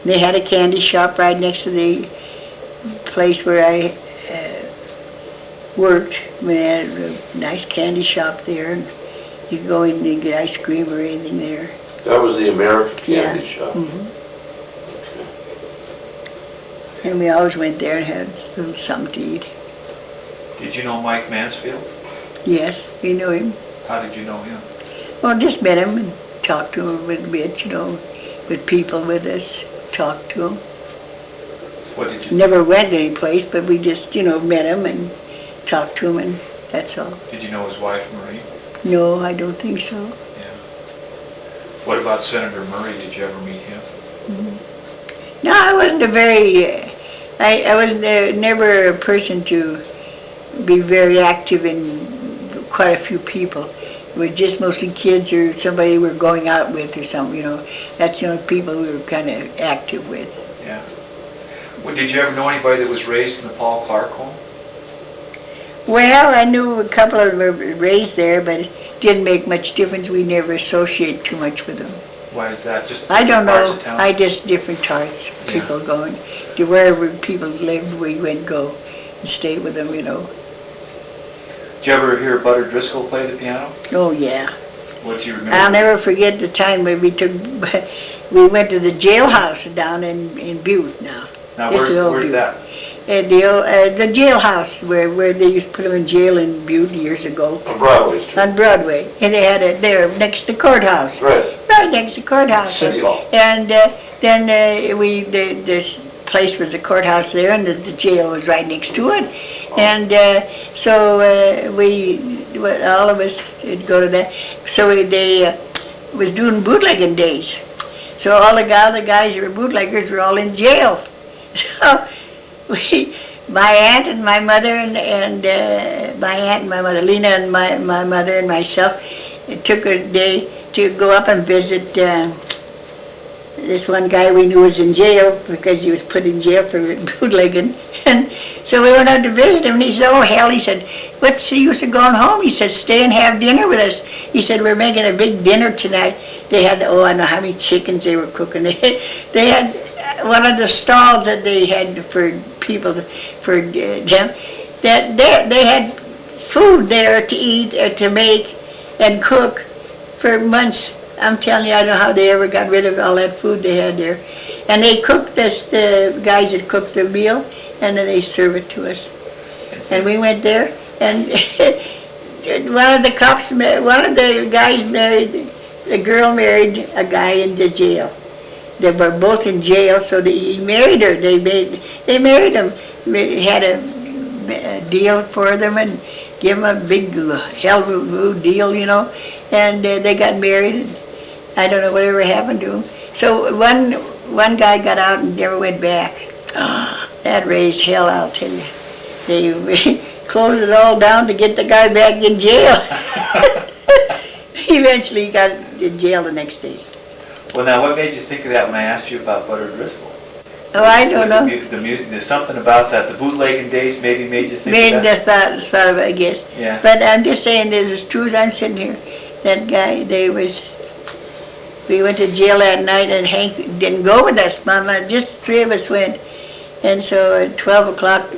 They had a candy shop right next to the place where I worked. We had a nice candy shop there. And you could go in and get ice cream or anything there. That was the American candy shop. Mm-hmm. And we always went there and had a little something to eat. Did you know Mike Mansfield? Yes, we knew him. How did you know him? Well, just met him and talked to him a little bit, with people with us, talked to him. What did you Never went any place, but we just, met him and talked to him, and that's all. Did you know his wife, Marie? No, I don't think so. Yeah. What about Senator Murray? Did you ever meet him? Mm-hmm. No, I wasn't I was never a person to be very active in quite a few people. It was just mostly kids or somebody we were going out with or something, That's the only people we were kind of active with. Yeah. Well, did you ever know anybody that was raised in the Paul Clark home? Well, I knew a couple of them were raised there, but it didn't make much difference. We never associated too much with them. Why is that? Just I don't different parts know. of town? I just different parts. People going to wherever people lived, we went go and stay with them, Did you ever hear Butter Driscoll play the piano? Oh yeah. What do you remember? I'll never forget the time when we went to the Jailhouse down in Butte now. Now where's that? The Jailhouse where they used to put them in jail in Butte years ago. On Broadway Street. On Broadway. And they had it there next to the courthouse. Right. Right next to the courthouse. City Hall. And then this place was the courthouse there, and the jail was right next to it. And so all of us would go to that. So they was doing bootlegging days. So all the guys that were bootleggers were all in jail. So my aunt and my mother Lena and my mother and myself, it took a day to go up and visit this one guy we knew was in jail because he was put in jail for bootlegging. And so we went out to visit him, and he said, oh hell, he said, what's the use of going home? He said, stay and have dinner with us. He said, we're making a big dinner tonight. They had, I don't know how many chickens they were cooking. They had one of the stalls that they had for people, for them, that they had food there to eat, to make and cook for months. I'm telling you, I don't know how they ever got rid of all that food they had there. And they cooked this, the guys that cooked the meal, and then they serve it to us. And we went there, and one of the guys married, the girl married a guy in the jail. They were both in jail, so he married her. They married him. They had a deal for them and give them a big hell of a deal, and they got married. And I don't know whatever happened to him. So one guy got out and never went back. Oh, that raised hell, I'll tell you. They closed it all down to get the guy back in jail. Eventually he got in jail the next day. Well, now, what made you think of that when I asked you about Butter Driscoll? Oh, I don't know. There's something about that. The bootlegging days maybe made you think of that? Thought of it, I guess. Yeah. But I'm just saying, there's as true as I'm sitting here. That guy, we went to jail that night, and Hank didn't go with us. Mama, just the three of us went. And so at 12 o'clock,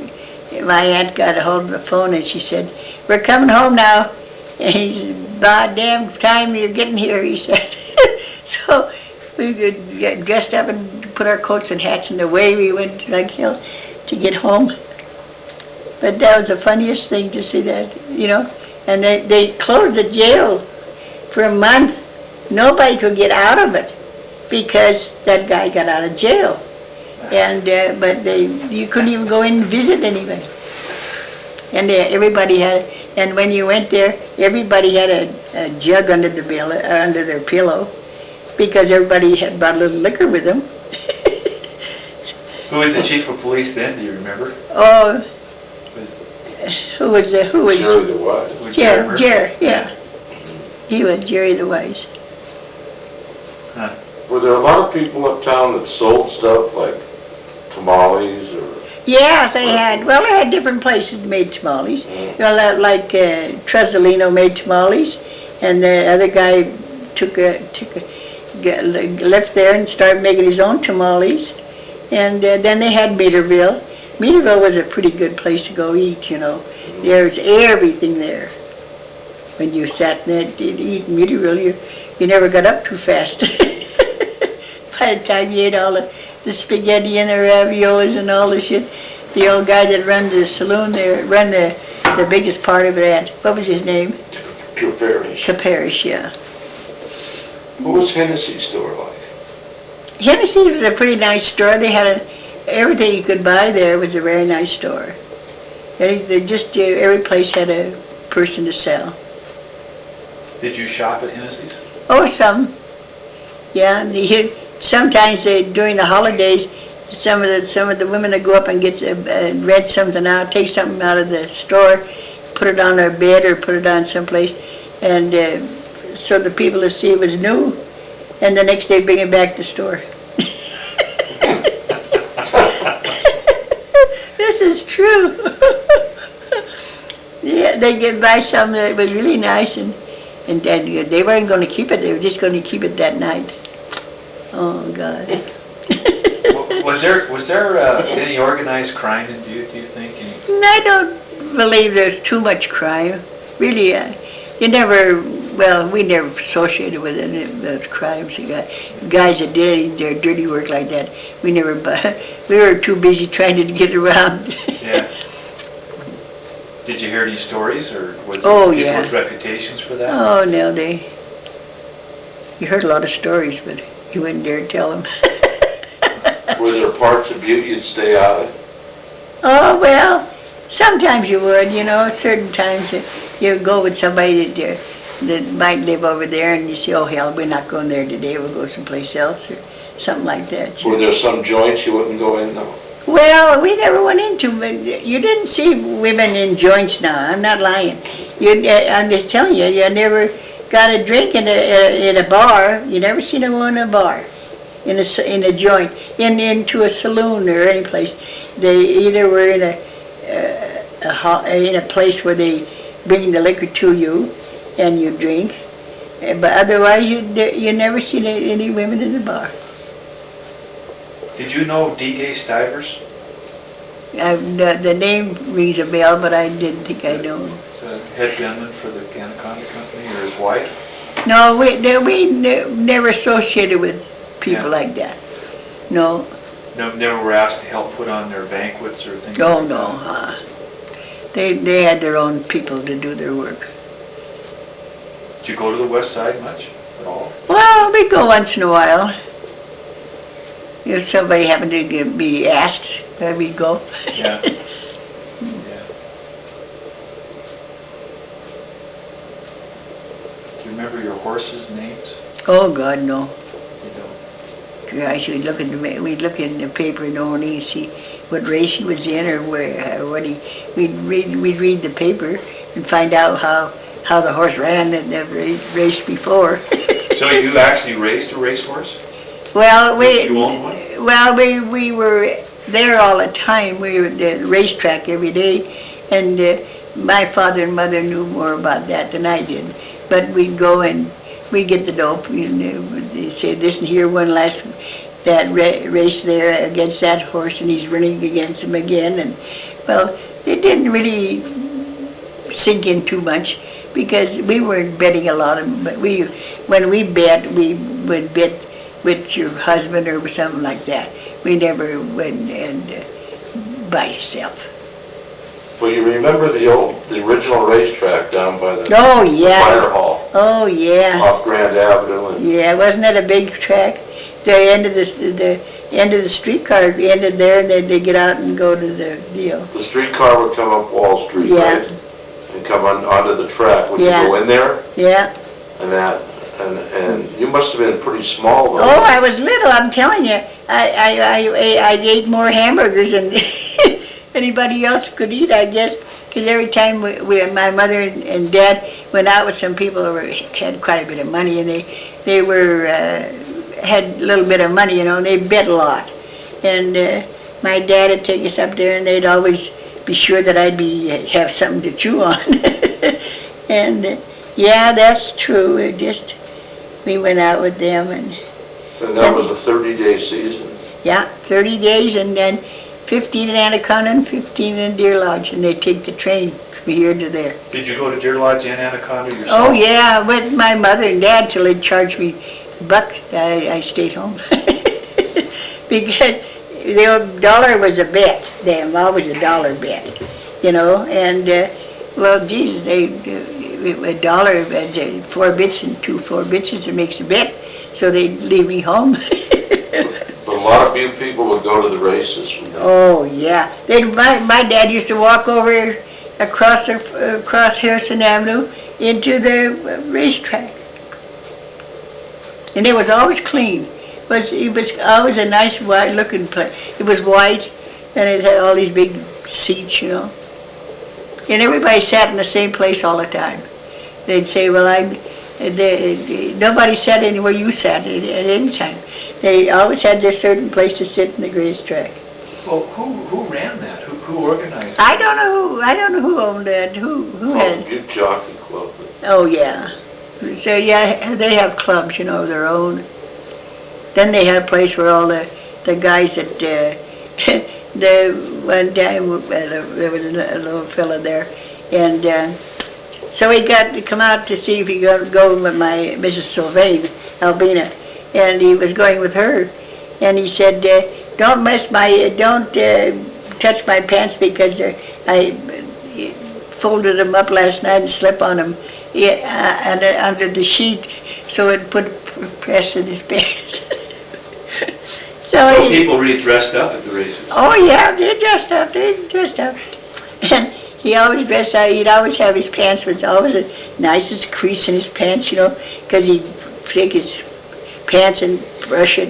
my aunt got a hold of the phone, and she said, we're coming home now. And he said, about damn time you're getting here, he said. So we could get dressed up and put our coats and hats, and away we went to Rug Hill to get home. But that was the funniest thing to see that, And they closed the jail for a month. Nobody could get out of it because that guy got out of jail. And but you couldn't even go in and visit anybody. And everybody had, and when you went there, everybody had a jug under their pillow, because everybody had brought a little liquor with them. Who was the chief of police then? Do you remember? Oh, who was? Jerry the Wise. Jerry, yeah. He was Jerry the Wise. Huh. Were there a lot of people uptown that sold stuff like tamales or? Yes, they had. Well, they had different places that made tamales. Like Tresolino made tamales, and the other guy took left there and started making his own tamales. And then they had Meaderville. Meaderville was a pretty good place to go eat, you know. There's everything there. When you sat there to eat in Meaderville, you never got up too fast. By the time you ate all the spaghetti and the raviolis and all the shit, the old guy that run the saloon there, run the biggest part of that, what was his name? Caparish. Caparish, yeah. What was Hennessy's store like? Hennessy's was a pretty nice store. They had everything you could buy there was a very nice store. Every place had a person to sell. Did you shop at Hennessy's? Oh, some. Yeah, sometimes during the holidays, some of the women would go up and get read something out, take something out of the store, put it on their bed or put it on someplace, and so the people would see it was new, and the next day bring it back to the store. This is true. Yeah, they get buy something that was really nice, and they weren't going to keep it. They were just going to keep it that night. Oh God. Was there any organized crime in Butte, do you think? I don't believe there's too much crime. Really, we never associated with any of those crimes. Guys that did their dirty work like that, we were too busy trying to get around. Yeah. Did you hear any stories, or was Oh, people yeah. with reputations for that? Oh no, you heard a lot of stories, but you wouldn't dare tell them. Were there parts of Butte you'd stay out of? Oh, well, sometimes you would, you know, certain times you go with somebody that might live over there and you say, oh hell, we're not going there today, we'll go someplace else or something like that. Were there some joints you wouldn't go in though? Well, we never went into, but you didn't see women in joints now, I'm not lying. I'm just telling you, you never got a drink in a bar, you never seen a woman in a bar. In a joint, into a saloon or any place. They either were in a place where they bring the liquor to you and you drink, but otherwise you never seen any women in the bar. Did you know D.G. Stivers? The name rings a bell, but I didn't think I know. He's a head gunman for the Anaconda Company, or his wife? No, we never associated with people like that. No. Never were asked to help put on their banquets or things Oh like no. that? They had their own people to do their work. Did you go to the west side much at all? Well, we go once in a while. If somebody happened to be asked, we'd go. Yeah. Yeah. Do you remember your horses' names? Oh God, no. You don't. Gosh, we'd look in the paper in the morning and see what race he was in or we'd read the paper and find out how the horse ran in the race before. So you actually raised a racehorse? Well, You owned one? Well, we were there all the time. We were at the racetrack every day, and my father and mother knew more about that than I did. But we'd go and we'd get the dope. They'd say, listen, here one last race there against that horse, and he's running against him again. And well, it didn't really sink in too much because we weren't betting a lot of. But when we bet, we would bet with your husband or something like that. We never went and by yourself. Well, you remember the original racetrack down by the Oh the yeah. fire hall Oh yeah. off Grand Avenue, and Yeah, wasn't that a big track? The end of the streetcar ended there, and then they get out and go to the deal. the streetcar would come up Wall Street, Yeah. right? And come onto the track. Would Yeah. you go in there? Yeah. And you must have been pretty small though. Oh, I was little. I'm telling you, I ate more hamburgers than anybody else could eat, I guess. Because every time my mother and dad went out with some people who had quite a bit of money, and they had a little bit of money, you know, and they bet a lot. And my dad would take us up there, and they'd always be sure that I'd have something to chew on. And yeah, that's true. we went out with them, and that was a 30-day season. yeah, 30 days, and then 15 in Anaconda and 15 in Deer Lodge, and they take the train from here to there. Did you go to Deer Lodge and Anaconda yourself? Oh yeah, with my mother and dad till they charged me $1. I stayed home because the dollar was a bet. Them always a dollar bet, you know. And well, Jesus, a dollar, 4 bits and 2 4 bits, it makes a bet. So they'd leave me home. But a lot of Butte people would go to the races. Oh yeah, my dad used to walk over across Harrison Avenue into the racetrack, and it was always clean. It was always a nice white looking place. It was white, and it had all these big seats, you know. And everybody sat in the same place all the time. They'd say, "Well, nobody sat anywhere you sat at any time." They always had their certain place to sit in the racetrack. Well, who ran that? Who organized it? I don't know who owned that. Who had? Butte Jockey Club. Oh yeah. So yeah, they have clubs, you know, their own. Then they had a place where all the guys that the one time there was a little fella there, and so he got to come out to see if he could go with my Mrs. Sylvain, Albina, and he was going with her, and he said, don't touch my pants because I folded them up last night and slept on them under the sheet, so it put press in his pants. So people really dressed up at the races? Oh yeah, they dressed up. And he always dressed out, he'd always have his pants, was always the nicest crease in his pants, you know, because he'd take his pants and brush it